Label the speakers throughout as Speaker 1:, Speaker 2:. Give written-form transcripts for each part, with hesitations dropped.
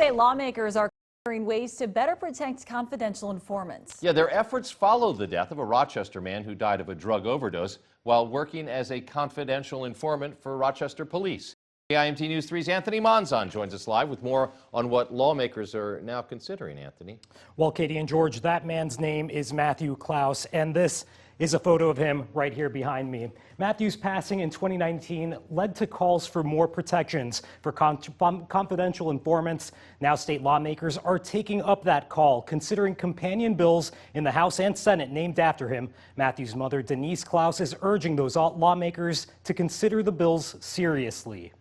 Speaker 1: State lawmakers are considering ways to better protect confidential informants.
Speaker 2: Yeah, their efforts followed the death of a Rochester man who died of a drug overdose while working as a confidential informant for Rochester police. IMT News 3's Anthony Monzon joins us live with more on what lawmakers are now considering, Anthony.
Speaker 3: Well, Katie and George, that man's name is Matthew Klaus, and this is a photo of him right here behind me. Matthew's passing in 2019 led to calls for more protections for confidential informants. Now state lawmakers are taking up that call, considering companion bills in the House and Senate named after him. Matthew's mother, Denise Klaus, is urging those lawmakers to consider the bills seriously.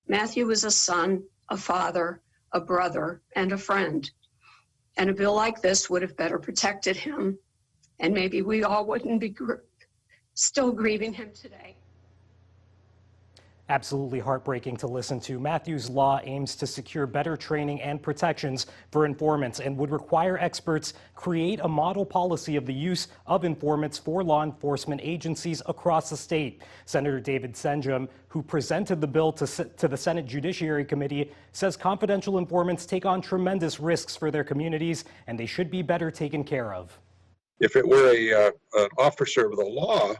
Speaker 4: Matthew was a son, a father, a brother, and a friend. And a bill like this would have better protected him. And maybe we all wouldn't be still grieving him today.
Speaker 3: Absolutely heartbreaking to listen to. Matthew's law aims to secure better training and protections for informants and would require experts create a model policy of the use of informants for law enforcement agencies across the state. Senator David Senjum, who presented the bill to the Senate Judiciary Committee, says confidential informants take on tremendous risks for their communities and they should be better taken care of.
Speaker 5: If it were an officer of the law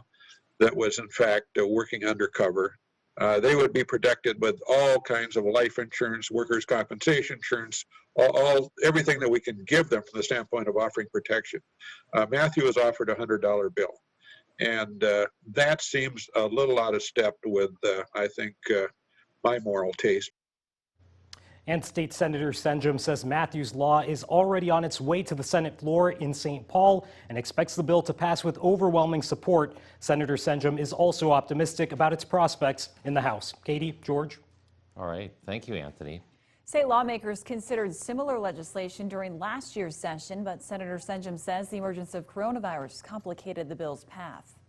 Speaker 5: that was in fact working undercover, they would be protected with all kinds of life insurance, workers' compensation insurance, everything that we can give them from the standpoint of offering protection. Matthew was offered a $100 bill, and that seems a little out of step with, I think, my moral taste.
Speaker 3: And State Senator Senjum says Matthew's law is already on its way to the Senate floor in St. Paul and expects the bill to pass with overwhelming support. Senator Senjum is also optimistic about its prospects in the House. Katie, George.
Speaker 2: All right. Thank you, Anthony.
Speaker 1: State lawmakers considered similar legislation during last year's session, but Senator Senjum says the emergence of coronavirus complicated the bill's path.